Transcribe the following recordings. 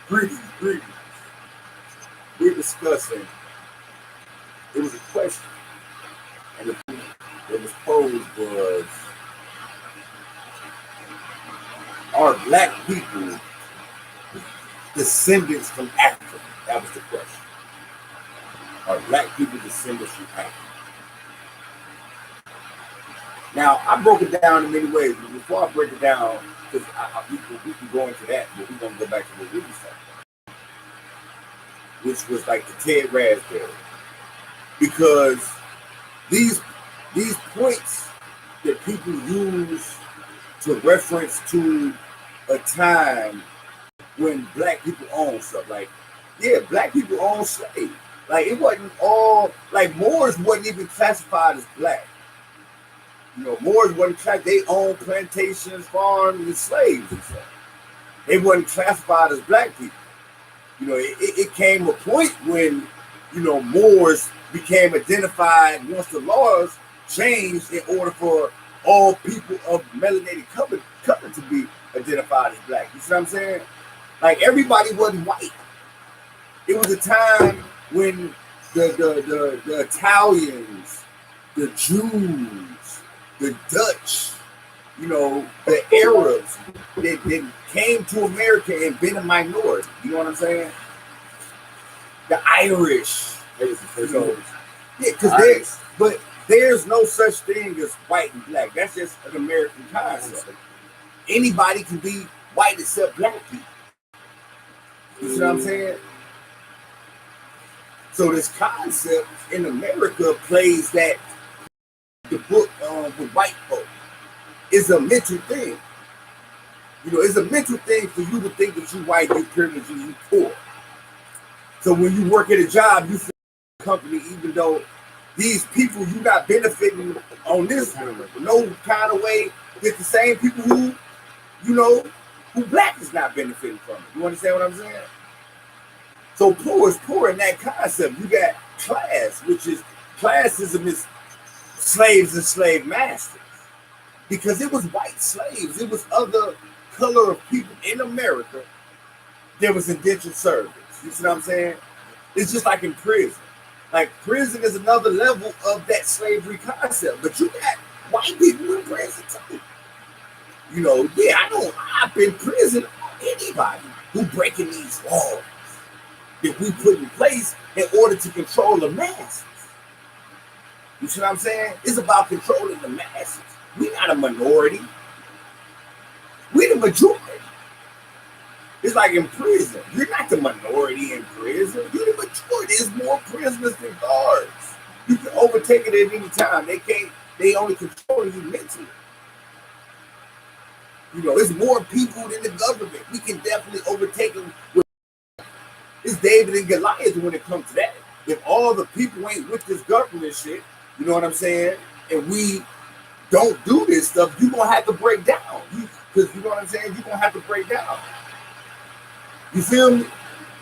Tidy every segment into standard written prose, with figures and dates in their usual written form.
Greetings. We're discussing, it was a question, and the thing that was posed was, are black people descendants from Africa? That was the question. Are black people descendants from Africa? Now, I broke it down in many ways, but before I break it down, because we can go into that, but we're going to go back to what we was talking about, which was like the Ted Raspberry. Because these points that people use to reference to a time when black people owned stuff, like, yeah, black people owned slaves. Like, it wasn't all, like, Moors wasn't even classified as black. You know, Moors wasn't classified, they owned plantations, farms, and slaves and stuff. They wasn't classified as black people. You know, it came a point when, you know, Moors became identified once the laws changed in order for all people of melanated color to be identified as black. You see what I'm saying? Like, everybody wasn't white. It was a time when the Italians, the Jews, the Dutch, you know, the Arabs that came to America and been a minority. You know what I'm saying? The Irish. You know, yeah, because there's no such thing as white and black. That's just an American concept. Anybody can be white except black people. You see what I'm saying? So this concept in America plays that the book with white folk is a mental thing. You know, it's a mental thing for you to think that you white, you privileged, you poor. So when you work at a job, you feel company, even though these people you're not benefiting on this no kind of way with the same people who, you know, who black is not benefiting from it. You understand what I'm saying? So poor is poor in that concept. You got class, which is classism is slaves and slave masters. Because it was white slaves, it was other color of people in America that was indentured servants. You see what I'm saying? It's just like in prison. Like, prison is another level of that slavery concept. But you got white people in prison too. You know, yeah, I know I've been in prison on anybody who breaking these laws that we put in place in order to control the masses. You see what I'm saying? It's about controlling the masses. We're not a minority. We're the majority. It's like in prison. You're not the minority in prison. You're the majority. There's more prisoners than guards. You can overtake it at any time. They only control you mentally. You know, it's more people than the government. We can definitely overtake them. It's David and Goliath when it comes to that. If all the people ain't with this government shit, you know what I'm saying? And we don't do this stuff, you're going to have to break down. Because you know what I'm saying? You're going to have to break down. You feel me?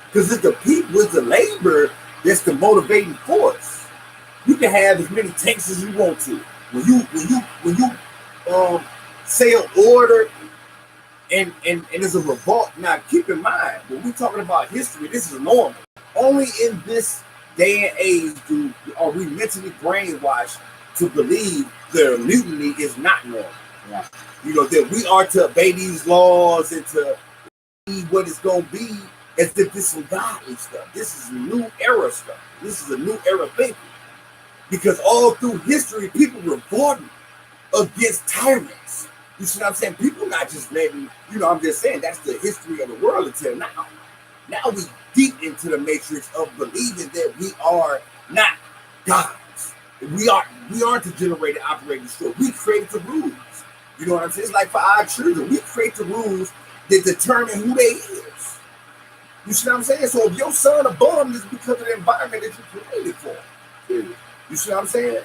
Because it's the people, it's the labor that's the motivating force. You can have as many tanks as you want to. When you say an order and there's a revolt, now keep in mind, when we're talking about history, this is normal. Only in this day and age are we mentally brainwashed to believe the mutiny is not normal. Yeah. You know, that we are to obey these laws and to be what it's going to be as if this is some godly stuff. This is new era stuff. This is a new era thinking. Because all through history, people revolting against tyrants. You see what I'm saying? People not just letting, you know, I'm just saying that's the history of the world until now. Now we deep into the matrix of believing that we are not gods. We aren't the generated operating store. We create the rules. You know what I'm saying? It's like for our children, we create the rules that determine who they is. You see what I'm saying? So if your son a bum, it's because of the environment that you created for him. You see what I'm saying?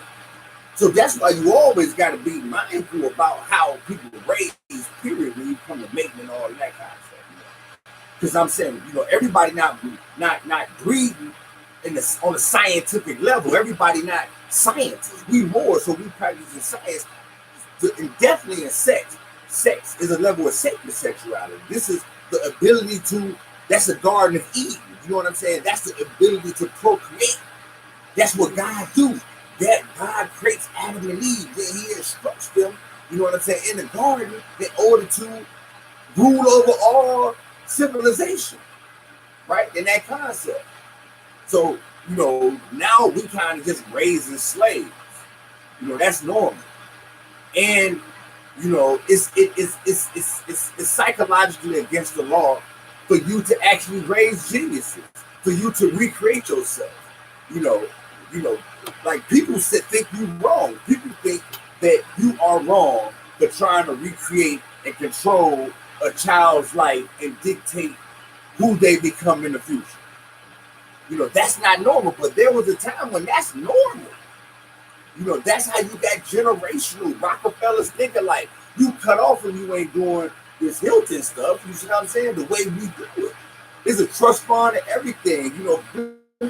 So that's why you always got to be mindful about how people raise, period, when you come to mating and all that kind of stuff. Because I'm saying, you know, everybody not breeding on a scientific level. Everybody not scientists. We more, so we practice in science. And definitely in sex. Sex is a level of sacred sexuality. This is the ability to That's the Garden of Eden. You know what I'm saying? That's the ability to procreate. That's what God do. That God creates Adam and Eve. Then he instructs them, you know what I'm saying, in the garden in order to rule over all civilization, right? In that concept. So, you know, now we kind of just raising slaves. You know, that's normal. And, you know, it's psychologically against the law for you to actually raise geniuses, for you to recreate yourself. You know, like people think you wrong. People think that you are wrong for trying to recreate and control a child's life and dictate who they become in the future. You know, that's not normal, but there was a time when that's normal. You know, that's how you got generational Rockefellers thinking like you cut off when you ain't doing this Hilton stuff. You see what I'm saying? The way we do it. There's a trust fund and everything. You know,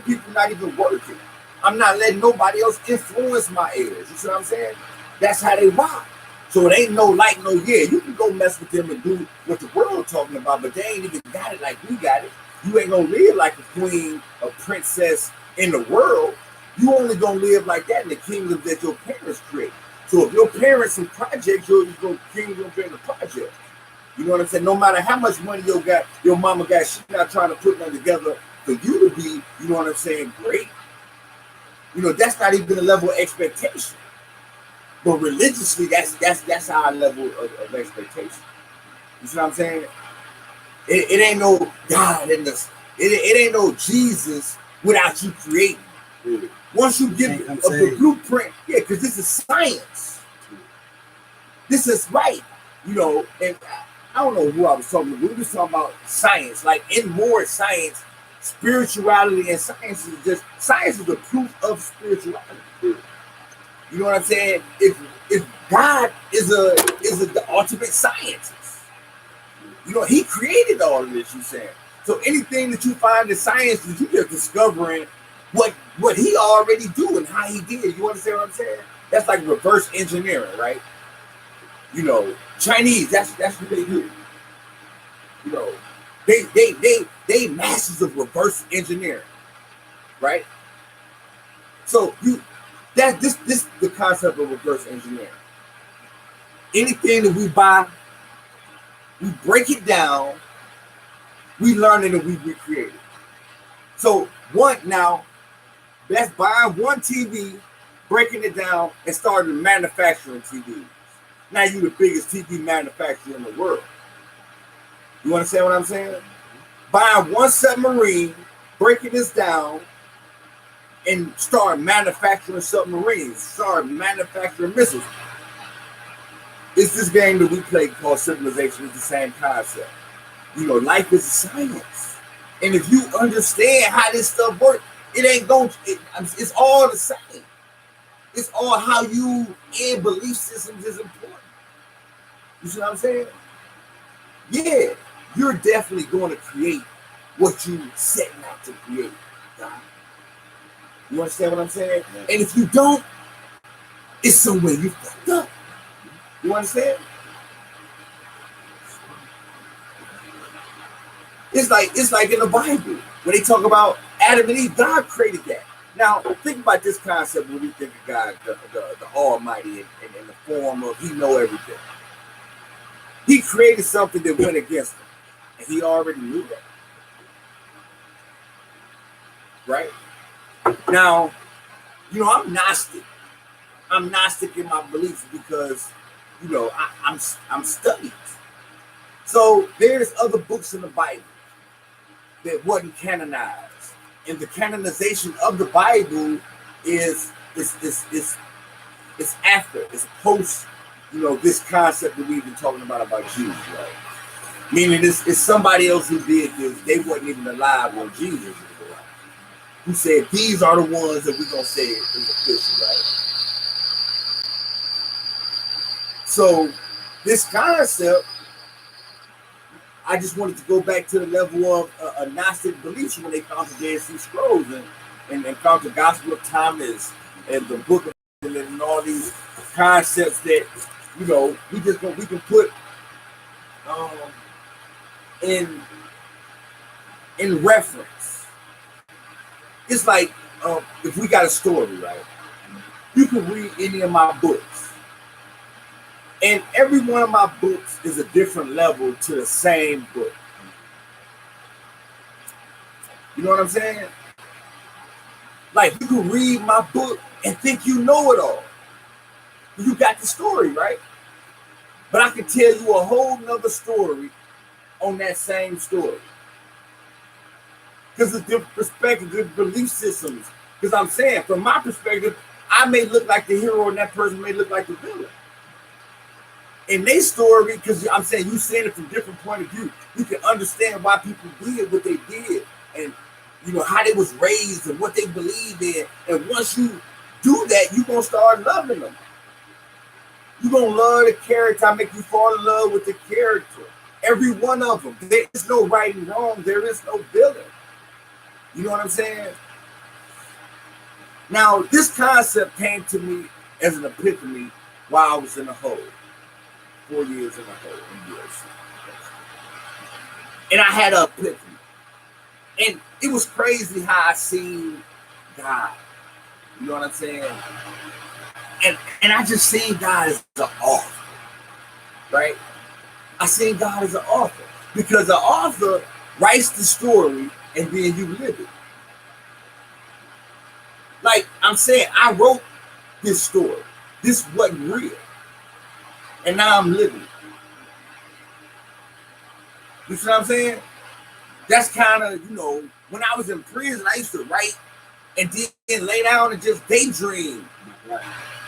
people not even working. I'm not letting nobody else influence my heirs. You see what I'm saying? That's how they rock. So it ain't no like, no yeah. You can go mess with them and do what the world talking about, but they ain't even got it like we got it. You ain't gonna live like a queen, a princess in the world. You only gonna live like that in the kingdom that your parents create. So if your parents in projects, your kingdom in the project. You know what I'm saying? No matter how much money your mama got, she's not trying to put them together for you to be, you know what I'm saying, great. You know, that's not even a level of expectation. But religiously, that's our level of expectation. You see what I'm saying? It ain't no God in this. It ain't no Jesus without you creating. Once you give the blueprint, yeah, because this is science. This is right. You know, and I don't know who I was talking to. We were talking about science. Like in more science, spirituality and science is the proof of spirituality. You know what I'm saying? If God is the ultimate scientist, you know, he created all of this, you saying. So anything that you find in science, you just discovering what he already do and how he did. You understand what I'm saying? That's like reverse engineering, right? You know, Chinese, that's what they do. You know, they masters of reverse engineering, right? So this the concept of reverse engineering. Anything that we buy, we break it down, we learn it, and we recreate it. So that's buying one TV, breaking it down, and starting manufacturing TVs. Now you're the biggest TV manufacturer in the world. You understand what I'm saying? Buying one submarine, breaking this down, and start manufacturing submarines, start manufacturing missiles. It's this game that we play called Civilization. It's the same concept. You know, life is a science. And if you understand how this stuff works, it ain't going to, it's all the same. It's all how you and belief systems is important. You see what I'm saying? Yeah, you're definitely going to create what you setting out to create. You understand what I'm saying? Yeah. And if you don't, it's somewhere you fucked up. You understand? It's like in the Bible when they talk about Adam and Eve. God created that. Now think about this concept when we think of God, the Almighty, in the form of He know everything. He created something that went against him, and He already knew that. Right? Now, you know, I'm Gnostic. I'm Gnostic in my beliefs because, you know, I'm studied. So there's other books in the Bible that wasn't canonized, and the canonization of the Bible is after, it's post, you know, this concept that we've been talking about Jesus, right? Meaning it's somebody else who did this. They wasn't even alive when Jesus was alive. Who said these are the ones that we're gonna say is official, right? So this concept, I just wanted to go back to the level of a Gnostic beliefs when they found the Dead Sea Scrolls and found the Gospel of Thomas and the Book of and all these concepts that, you know, we can put in in reference. It's like if we got a story, right? You can read any of my books. And every one of my books is a different level to the same book. You know what I'm saying? Like, you can read my book and think you know it all. You got the story, right? But I can tell you a whole nother story on that same story. Because of different perspectives, different belief systems. Because I'm saying, from my perspective, I may look like the hero and that person may look like the villain. In their story, because I'm saying you saying it from different point of view, you can understand why people did what they did, and you know how they was raised and what they believed in. And once you do that, you're gonna start loving them. You're gonna love the character. I make you fall in love with the character. Every one of them. There is no right and wrong. There is no villain. You know what I'm saying? Now, this concept came to me as an epiphany while I was in the hole. 4 years in the hole in UFC. And I had an epiphany. And it was crazy how I seen God. You know what I'm saying? And I just seen God as the author. Right? I seen God as an author. Because the author writes the story and then you live it. Like I'm saying, I wrote this story. This wasn't real. And now I'm living it. You see what I'm saying? That's kind of, you know, when I was in prison, I used to write and then lay down and just daydream.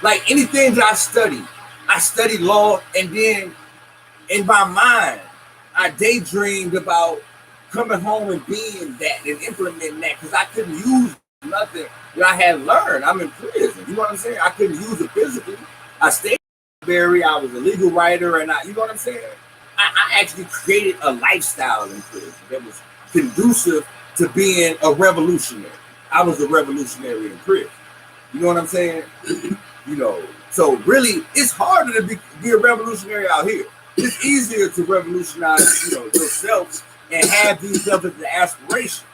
Like anything that I studied law, and then in my mind, I daydreamed about coming home and being that and implementing that because I couldn't use nothing that I had learned. I'm in prison. You know what I'm saying? I couldn't use it physically. I stayed in I was a legal writer, and you know what I'm saying? I actually created a lifestyle in prison that was conducive to being a revolutionary. I was a revolutionary in prison. You know what I'm saying? You know, so really, it's harder to be a revolutionary out here. It's easier to revolutionize, you know, yourself and have these other aspirations.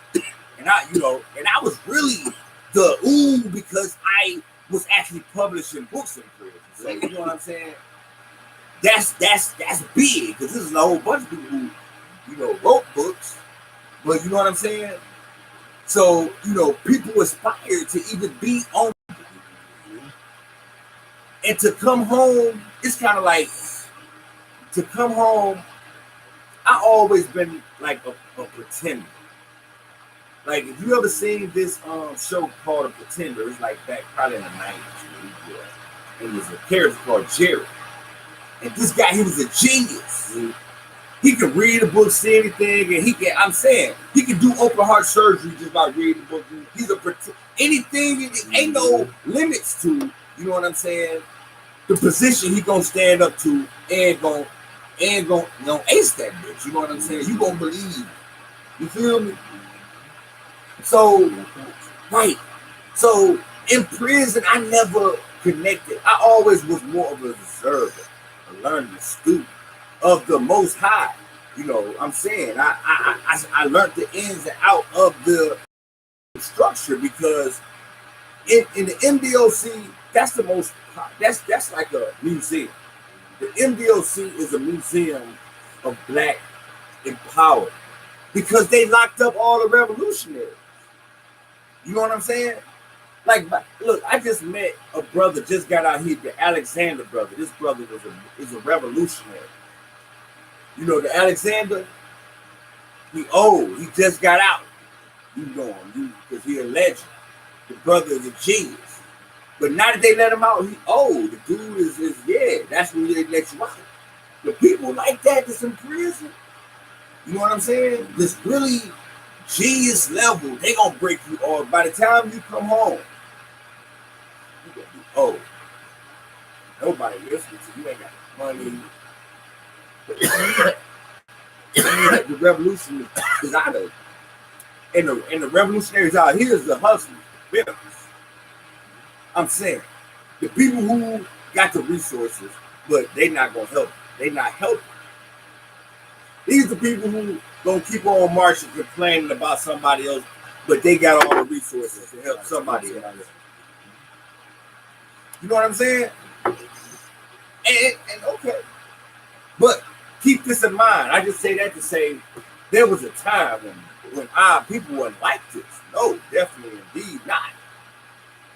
And I was really the because I was actually publishing books in prison. So you know what I'm saying? That's big, because this is a whole bunch of people who, you know, wrote books. But you know what I'm saying? So, you know, people aspire to even be on. And to come home, it's kind of like, to come home, I always been like a pretender. Like, if you ever seen this show called A Pretender, it's like back probably in the 90s. It was a character called Jerry. And this guy, he was a genius. He could read a book, see anything, and he can do open heart surgery just by reading the book. He's anything, ain't no limits to, you know what I'm saying, the position he gonna stand up to and gonna ace that bitch. You know what I'm saying? You gonna believe. You feel me? So, right. So, in prison, I never connected. I always was more of an observer, a learning student of the Most High. You know, I'm saying I learned the ins and out of the structure, because in the MDOC, that's like a museum. The MDOC is a museum of Black empowerment, because they locked up all the revolutionaries. You know what I'm saying? Like, look, I just met a brother, just got out here, the Alexander brother. This brother is a revolutionary. You know, the Alexander, he old. He just got out. You know him, because he a legend. The brother is a genius. But now that they let him out, he old. The dude is that's when they let you out. The people like that's in prison, you know what I'm saying? This really genius level, they gonna break you off. By the time you come home, you gonna be old. Nobody listening to you. Ain't got money. The revolution is out of it. And the revolutionaries out here is the hustlers, the winners. I'm saying, the people who got the resources, but they not gonna help. They not helping. These are people who gonna keep on marching, complaining about somebody else, but they got all the resources to help somebody else. You know what I'm saying? And okay, but keep this in mind. I just say that to say there was a time when our people weren't like this. No, definitely, indeed not.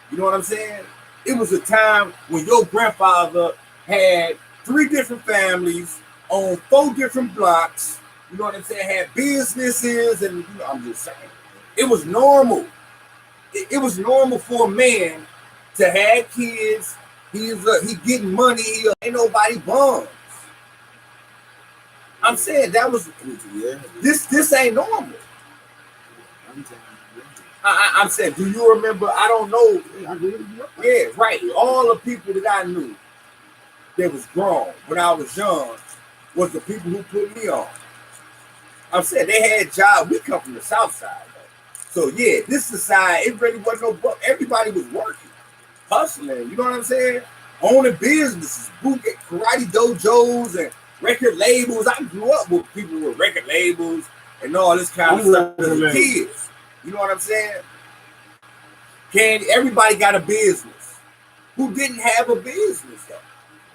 You know what I'm saying? It was a time when your grandfather had 3 different families on 4 different blocks. You know what I'm saying? Had businesses, and you know, I'm just saying, it was normal. It was normal for a man to have kids. He getting money. Ain't nobody bums. I'm saying that was this ain't normal. I'm saying, do you remember? I don't know. Yeah, right. All the people that I knew that was grown when I was young was the people who put me on. I'm saying they had jobs. We come from the South Side, though. So yeah, this society, it really wasn't no book. Everybody was working, hustling. You know what I'm saying? Owning businesses, karate dojos, and record labels. I grew up with people with record labels and all this kind of stuff as a kid. You know what I'm saying? Everybody got a business. Who didn't have a business though?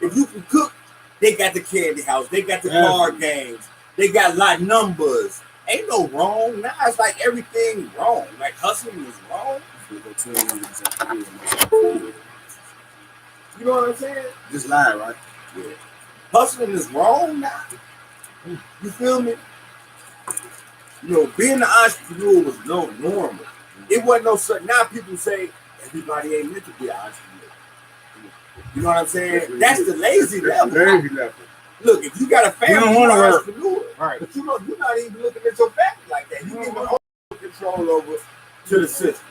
If you can cook, they got the candy house. They got the card games. They got lot numbers. Ain't no wrong. Now it's like everything wrong. Like hustling is wrong. You know what I'm saying? Just lie, right? Yeah. Hustling is wrong now. You feel me? You know, being an entrepreneur was normal. It wasn't no certain. Now people say everybody ain't meant to be an entrepreneur. You know what I'm saying? That's the lazy level. Look, if you got a family, you're an entrepreneur. Right. But you're not even looking at your family like that. You give all control over to the system.